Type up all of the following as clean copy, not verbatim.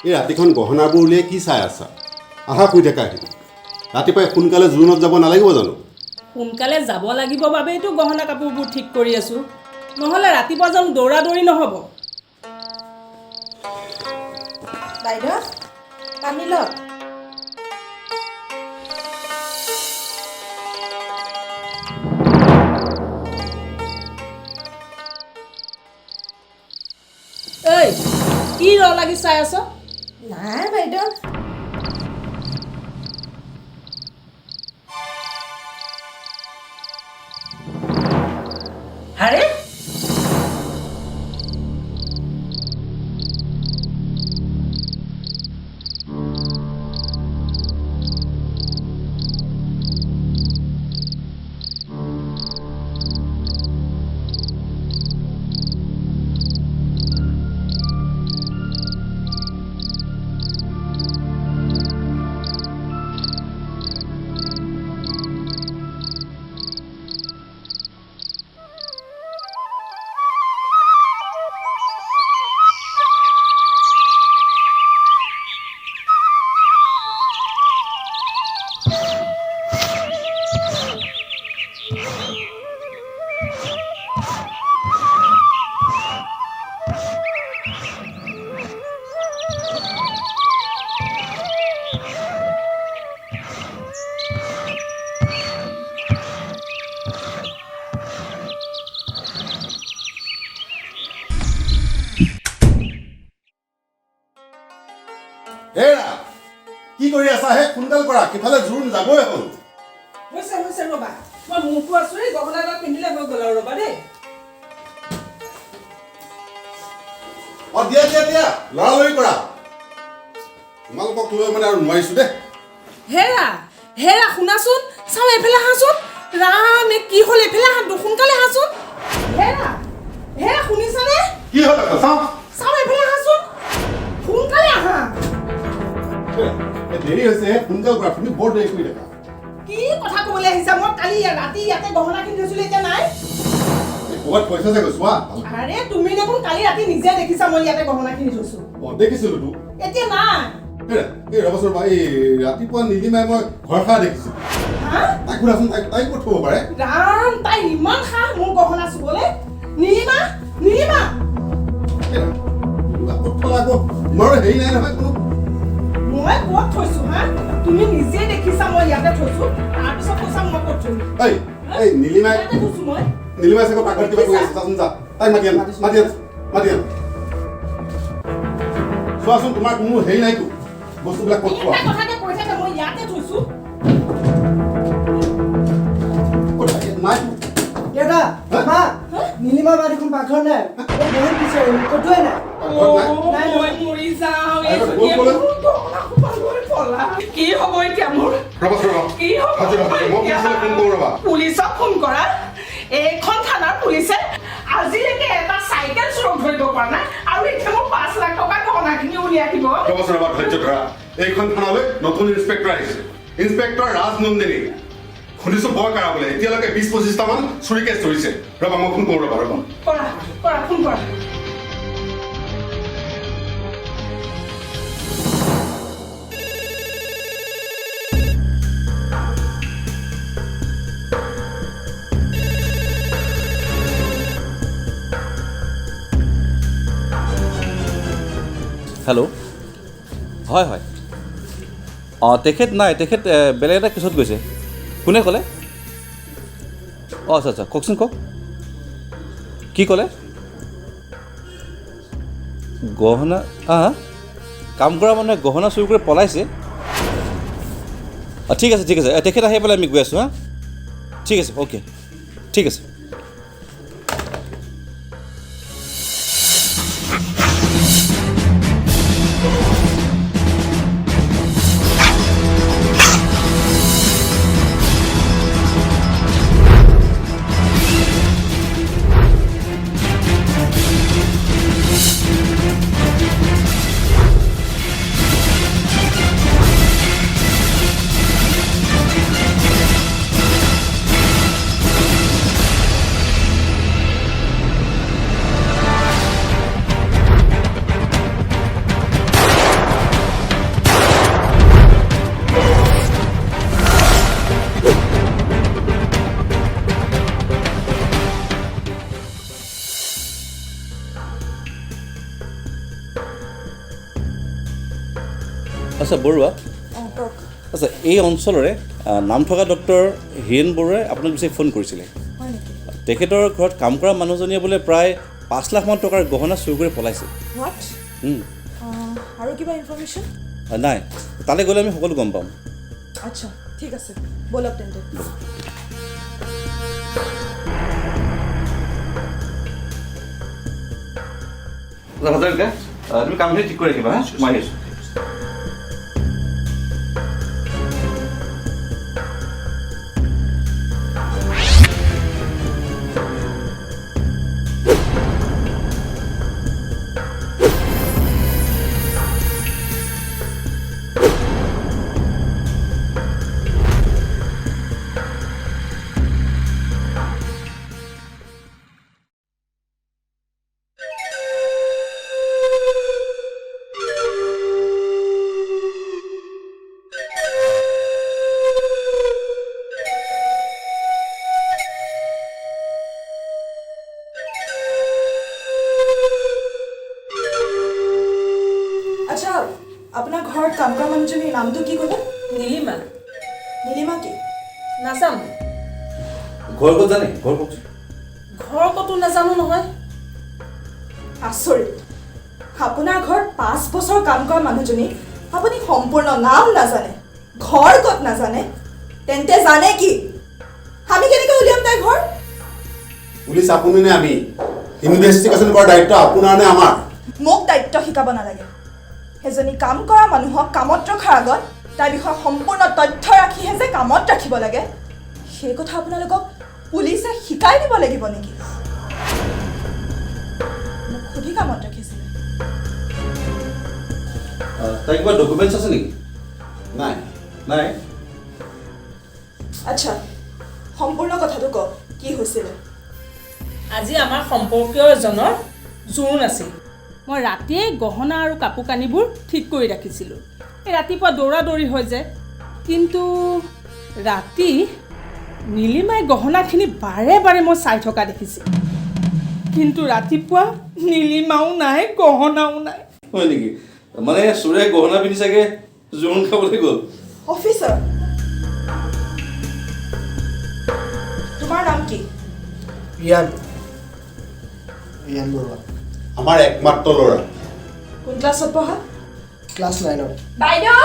এই ৰাতিখন গহনাবোৰ উলিয়াই কি চাই আছা? আহা শুই থাকা আহিব। ৰাতিপুৱাই সোনকালে জোৰোণত যাব নালাগিব জানো? সোনকালে যাব লাগিব বাবেইতো গহনা কাপোৰবোৰ ঠিক কৰি আছোঁ, নহ'লে ৰাতিপুৱা জানো দৌৰা দৌৰি নহ'ব? বাইদেউ পানী লওক। এই কি ৰ লাগি চাই আছ? নাই বাইদেউ। আৰে হেৰা কি কৰি আছা? হে সোনকাল কৰা, সিফালে জোৰোণ যাবই হ'ল। হৈছে হৈছে ৰ'বা, মই মুখটো আছোঁ, এই গহনাডাল পিন্ধিলে হৈ গ'ল আৰু ৰ'বা দেই। দিয়া দিয়া দিয়া, লৰালৰি কৰা। তোমালোকক লৈ মানে আৰু নোৱাৰিছোঁ দেই। হেৰা হেৰা শুনাচোন, চাওঁ এইফালে আহাচোন। ৰাম এই কি হ'ল? এইফালে আহা, সোনকালে আহাচোন। হেৰা হেৰা শুনিছানে? কি হ'ল চাওঁ? চাওঁ এইফালে আহাচোন, সোনকালে আহা। দেৰি হৈছে, সোনকাল কৰা। তুমি বৰ দেৰি কৰি থাকা। কি কথা ক'বলৈ আহিছা? মই কালি ৰাতি ইয়াতে গহনাখিনি থৈছিলোঁ, এতিয়া নাই। ক'ৰবাত পইচা চাগৈ চোৱা। আৰে তুমি দেখোন কালি ৰাতি নিজে দেখিছা মই ইয়াতে গহনাখিনি থৈছোঁ। দেখিছিলোঁ তো। এতিয়া নাই। এই ৰ'বাচোন ৰ'বা, এই ৰাতিপুৱা নিলিমাই মই ঘৰ সাৰ দেখিছোঁ। হা? তাইক সোধাচোন, তাইক ক'ত থ'ব পাৰে? ৰাম তাই ইমান সাহ মোৰ গহনা চুবলৈ। নীলিমা নীলিমা ক'ত থ'লা আকৌ? তোমাৰো হেৰি নাই নহয় কোনো। মই ক'ত থৈছোঁ হা? তুমি নিজে দেখিছা মই ইয়াতে থৈছোঁ, তাৰপিছত কৈছা মই ক'ত থৈছোঁ। এই নীলিমাই ইয়াতে থৈছোঁ মই। নীলিমাই চাগৈ পাকঘৰত কিবা কৰি আছে, চাচোন যা। তাইক মাতি আন, মাতি আন, মাতি আন। চোৱাচোন তোমাৰ কোনো হেৰি নাইতো, বস্তুবিলাক ক'ত থোৱা। এটা কথাকে কৈ থাকে, মই ইয়াতে থৈছোঁ। নাই দেউতা মা নীলিমা বা দেখোন পাকঘৰ নাই। বহুত বিচাৰিলো ক'তোৱে নাই। পাকঘৰত নাই। মই মৰি যাওঁ। এই ক'ত জনীয়ে গ'লে? মোৰ গহনা সোপা লৈ পলা। কি হ'ব এতিয়া মোৰ? কি হ'ব এতিয়া? পুলিচক ফোন কৰা। এইখন থানাৰ পুলিচে আজিলৈকে এটা চাইকেল চোৰক ধৰিব পৰা নাই, আৰু এতিয়া মোৰ 5 লাখ টকা গহনাখিনি উলিয়াই দিব। ধৈৰ্য ধৰা। এইখন থানালৈ নতুন ইন্সপেক্টৰ আহিছে, ইন্সপেক্টৰ ৰাজনন্দিনী। শুনিছোঁ বৰ কাৰা বোলে, এতিয়ালৈকে 20-25টা মান চুৰি কেছ ধৰিছে। ৰ'বা মই ফোন কৰোঁ, ৰ'বা ৰ'বা। কৰা কৰা ফোন কৰা। হেল্ল', হয় হয়। তেখেত নাই, তেখেত বেলেগ এটা কেছত গৈছে। কোনে ক'লে? আচ্ছা আচ্ছা, কওকচোন কওক। কি ক'লে? গহনা কাম কৰা মানুহে গহনা চুৰি কৰি পলাইছে? ঠিক আছে ঠিক আছে, তেখেত আহি পেলাই আমি গৈ আছোঁ। ঠিক আছে, অ'কে, ঠিক আছে। আচ্ছা বৰুৱা অঁ কওক আচ্ছা এই অঞ্চলৰে নাম থকা ডক্টৰ হীৰেণ বৰুৱাই আপোনাক বিচাৰি ফোন কৰিছিলে হয় নেকি তেখেতৰ ঘৰত কাম কৰা মানুহজনীয়ে বোলে প্ৰায় 5 লাখমান টকাৰ গহনা চুৰি কৰি পলাইছে হোৱাট আৰু কিবা ইনফৰ্মেশ্যন নাই তালৈ গ'লে আমি সকলো গম পাম আচ্ছা ঠিক আছে ব'লক তেন্তে হাজৰিকা তুমি কামখিনি ঠিক কৰি ৰাখিবা হা মই আহিছোঁ আচ্ছা আপোনাৰ ঘৰত কাম কৰা মানুহজনীৰ নামটো কি ক'লে নীলিমা নীলিমা কি নাজানো ঘৰ ক'ত জানে ঘৰ কওকচোন ঘৰ ক'তো নাজানো নহয় আচৰিত আপোনাৰ ঘৰত 5 বছৰ কাম কৰা মানুহজনী আপুনি সম্পূৰ্ণ নাম নাজানে ঘৰ ক'ত নাজানে তেন্তে জানে কি আমি কেনেকৈ উলিয়াম তাইৰ ঘৰ পুলিচ আপুনি নে আমি ইনভেষ্টিগেশ্যন কৰাৰ দায়িত্ব আপোনাৰ নে আমাৰ মোক দায়িত্ব শিকাব নালাগে সেইজনী কাম কৰা মানুহক কামত ৰখাৰ আগত তাৰ বিষয়ে সম্পূৰ্ণ তথ্য ৰাখিহে যে কামত ৰাখিব লাগে সেই কথা আপোনালোকক পুলিচে শিকাই দিব লাগিব নেকি মোক সুধি কামত ৰাখিছিলে তাই কিবা ডকুমেণ্টছ আছে নেকি নাই নাই আচ্ছা সম্পূৰ্ণ কথাটো কওক কি হৈছিলে আজি আমাৰ সম্পৰ্কীয় এজনৰ জোৰোণ আছিল মই ৰাতিয়ে গহনা আৰু কাপোৰ কানিবোৰ ঠিক কৰি ৰাখিছিলোঁ এই ৰাতিপুৱা দৌৰা দৌৰি হৈ যায় কিন্তু ৰাতি নীলিমাই গহনাখিনি বাৰে বাৰে মই চাই থকা দেখিছোঁ কিন্তু ৰাতিপুৱা নীলিমাও নাই গহনাও নাই হয় নেকি মানে চোৰে গহনা পিন্ধি চাগে জোৰোণ খাবলৈ গ'ল অফিচাৰ তোমাৰ নাম কি ৰিয়ান বৰুৱা আমাৰ একমাত্ৰ ল'ৰা কোন ক্লাছত পঢ়া ক্লাছ 9ত বাইদেউ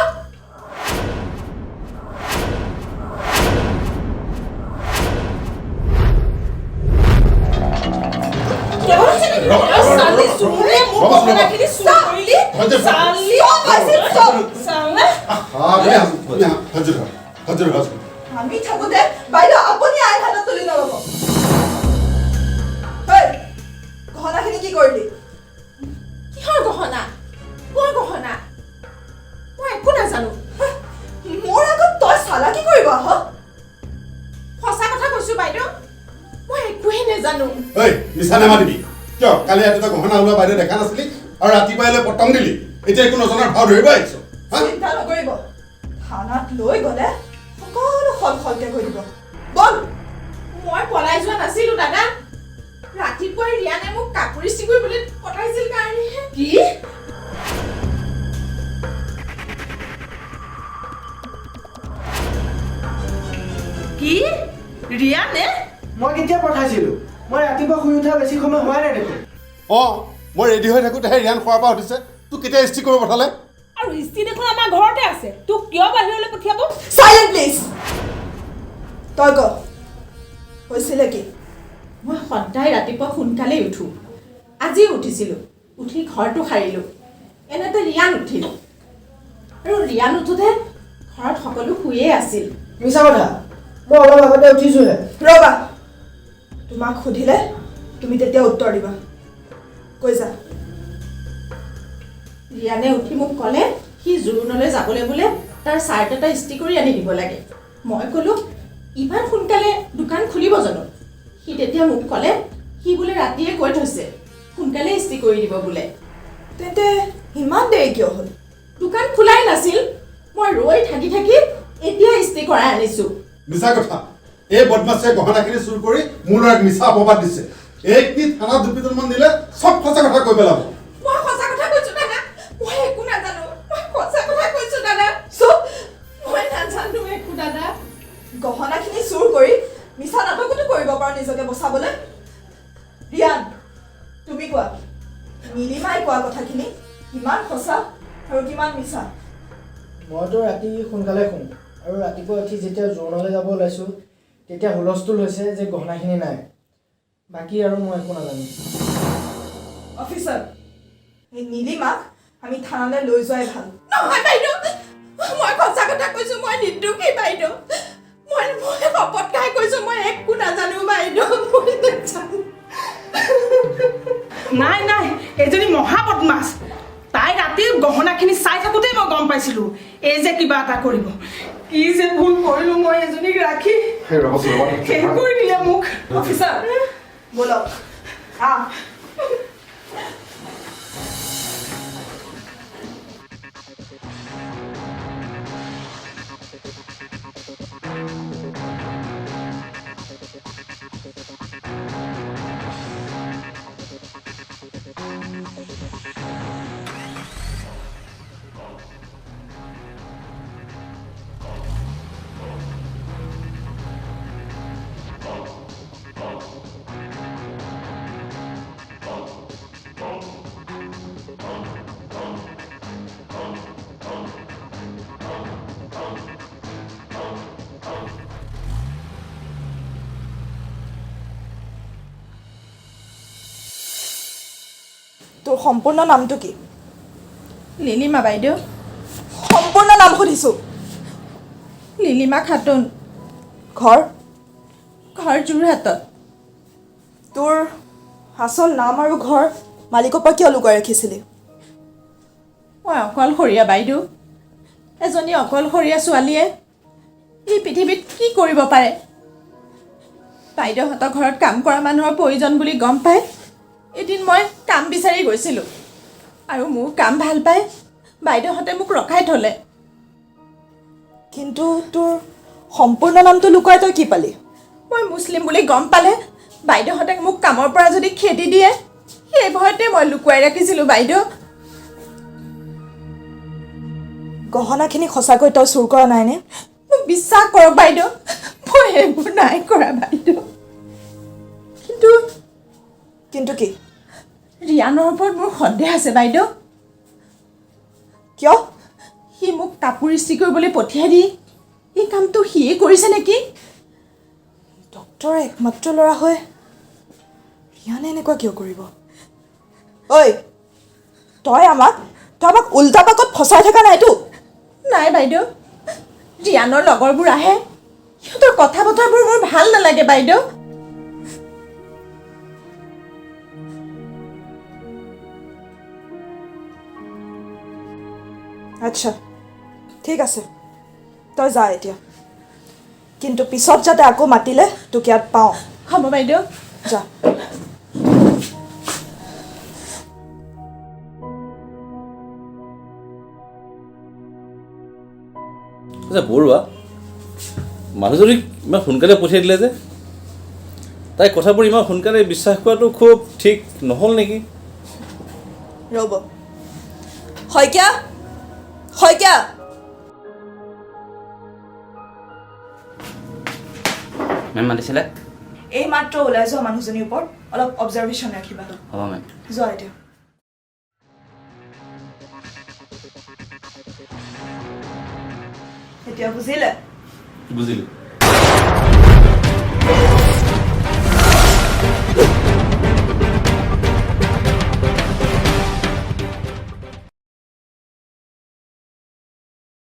আমি থাকোঁতে বাইদেউ আপুনি আইন হাতত তুলি নল'ব গহনাখিনি কি কৰিলি কিহৰ গহনা কোৰ গহনা মই একো নাজানো মোৰ আগত তই চালাকি কৰিব আহ সঁচা কথা কৈছোঁ বাইদেউ মই একোৱেই নাজানো ঐ মিছা নামাতিবি কিয় কালি ৰাতিপুৱা গহনা ওলোৱা বাইদেউ দেখা নাছিলি আৰু ৰাতিপুৱা আহিলে পটং দিলি এতিয়া একো নজনাৰ ভাও ধৰিব আহিছ চিন্তা নকৰিব থানাত লৈ গ'লে সকলো সলসলকে কৈ দিব বল মই পলাই যোৱা নাছিলোঁ দাদা ৰাতিপুৱাই ৰিয়ানে মোক কাপোৰ ইস্ত্ৰি কৰিবলৈ পঠাইছিল কাৰণেহে কি কি ৰিয়ানে মই কেতিয়া পঠাইছিলোঁ মই ৰাতিপুৱা শুই উঠা বেছি সময় হোৱা নাই দেখোন অঁ মই ৰেডি হৈ থাকোঁতেহে ৰিয়ান খোৱাৰ পৰা উঠিছে তোক কেতিয়া ইস্ত্ৰি কৰিব পঠালে আৰু ইস্ত্ৰি দেখোন আমাৰ ঘৰতে আছে তোক কিয় বাহিৰলৈ পঠিয়াব চাইলেণ্ট প্লিজ তই ক হৈছিলে কি মই সদায় ৰাতিপুৱা সোনকালেই উঠোঁ আজিও উঠিছিলোঁ উঠি ঘৰটো সাৰিলোঁ এনেতে ৰিয়ান উঠিল আৰু ৰিয়ান উঠোঁতে ঘৰত সকলো শুয়ে আছিল মিছা কথা মই অলপ আগতে উঠিছোঁহে ৰ'বা তোমাক সুধিলে তুমি তেতিয়া উত্তৰ দিবা কৈ যা ৰিয়ানে উঠি মোক ক'লে সি জোৰোণলৈ যাবলৈ বোলে তাৰ চাৰ্ট এটা ইস্ত্ৰি কৰি আনি দিব লাগে মই ক'লোঁ ইমান সোনকালে দোকান খুলিব জানো সি তেতিয়া মোক ক'লে সি বোলে ৰাতিয়ে কৈ থৈছে সোনকালে ইস্ত্ৰি কৰি দিব বোলে তেন্তে ইমান দেৰি কিয় হ'ল দোকান খোলাই নাছিল মই ৰৈ থাকি থাকি এতিয়া ইস্ত্ৰি কৰাই আনিছোঁ মিছা কথা এই বদমাছে গহনাখিনি চুৰ কৰি মোৰ ল'ৰাক মিছা অপবাদ দিছে এইখিনি থানাত দুপিটলমান দিলে চব সঁচা কথা কৈ পেলাব মই সঁচা কথা কৈছোঁ দাদা মই একো নাজানো মই সঁচা কথা কৈছোঁ দাদা বচাবলৈ? ৰিয়ান, তুমি কোৱা, নীলিমাই কোৱা কথাখিনি কিমান সঁচা আৰু কিমান মিছা? মইতো ৰাতি সোনকালে শুম আৰু ৰাতিপুৱা উঠি যেতিয়া জোৰণলৈ যাব ওলাইছোঁ তেতিয়া হুলস্থুল হৈছে যে গহনাখিনি নাই। বাকী আৰু মই একো নাজানো। অফিচাৰ, এই নীলিমাক আমি থানালৈ লৈ যোৱাই ভাল। নহয় বাইদেউ, মই সঁচা কথা কৈছোঁ, মই নিৰ্দোষী বাইদেউ। মই শপত খাই কৈছোঁ, মই একো নাজানো বাইদেউ, মই নাজানো। নাই নাই, এইজনী মহা বদমাছ। তাই ৰাতি গহনাখিনি চাই থাকোঁতেই মই গম পাইছিলোঁ এই যে কিবা এটা কৰিব। কি যে ভুল কৰিলোঁ মই এজনীক ৰাখি। শেষ কৰি দিলে মোক। অফিচাৰ, বলক। আহ। তোৰ সম্পূৰ্ণ নামটো কি? নীলিমা বাইদেউ। সম্পূৰ্ণ নাম সুধিছোঁ। নীলিমা খাতুন। ঘৰ? ঘৰ যোৰহাটত। তোৰ আচল নাম আৰু ঘৰ মালিকৰ পৰা কিয় লুকুৱাই ৰাখিছিলি? মই অকলশৰীয়া বাইদেউ। এজনী অকলশৰীয়া ছোৱালীয়ে এই পৃথিৱীত কি কৰিব পাৰে? বাইদেউহঁতৰ ঘৰত কাম কৰা মানুহৰ প্ৰয়োজন বুলি গম পাই এদিন মই কাম বিচাৰি গৈছিলোঁ আৰু মোৰ কাম ভাল পাই বাইদেউহঁতে মোক ৰখাই থ'লে। কিন্তু তোৰ সম্পূৰ্ণ নামটো লুকুৱাই তই কি পালি? মই মুছলিম বুলি গম পালে বাইদেউহঁতে মোক কামৰ পৰা যদি খেদি দিয়ে সেই ভয়তে মই লুকুৱাই ৰাখিছিলোঁ বাইদেউ। গহনাখিনি সঁচাকৈ তই চুৰ কৰা নাইনে? মোক বিশ্বাস কৰক বাইদেউ, মই এইবোৰ নাই কৰা বাইদেউ। কিন্তু কি? ৰিয়ানৰ ওপৰত মোৰ সন্দেহ আছে বাইদেউ। কিয়? সি মোক কাপোৰ ইস্ত্ৰি কৰিবলৈ পঠিয়াই দি এই কামটো সিয়ে কৰিছে নেকি? ডক্টৰৰ একমাত্ৰ ল'ৰা হৈ ৰিয়ানে এনেকুৱা কিয় কৰিব? ঐ, তই আমাক উল্টা পাকত ফচাই থকা নাইতো? নাই বাইদেউ, ৰিয়ানৰ লগৰবোৰ আহে, সিহঁতৰ কথা বতৰাবোৰ মোৰ ভাল নালাগে বাইদেউ। আচ্ছা, ঠিক আছে, তই যা এতিয়া। কিন্তু পিছত যাতে আকৌ মাতিলে তোক ইয়াত পাওঁ। হ'ব বাইদেউ, যা। আচ্ছা বৰুৱা, মানুহজনীক ইমান সোনকালে পঠিয়াই দিলে যে, তাই কথাবোৰ ইমান সোনকালে বিশ্বাস কৰাটো খুব ঠিক নহ'ল নেকি? ৰ'ব, শইকীয়া, শইকীয়া। মেম মাতিছিলে? এই মাত্ৰ ওলাই যোৱা মানুহজনীৰ ওপৰত অলপ অবজাৰ্ভেশ্যন ৰাখিবা। হ'ব মেম। যোৱা এতিয়া। এতিয়া বুজিলে? বুজিলোঁ।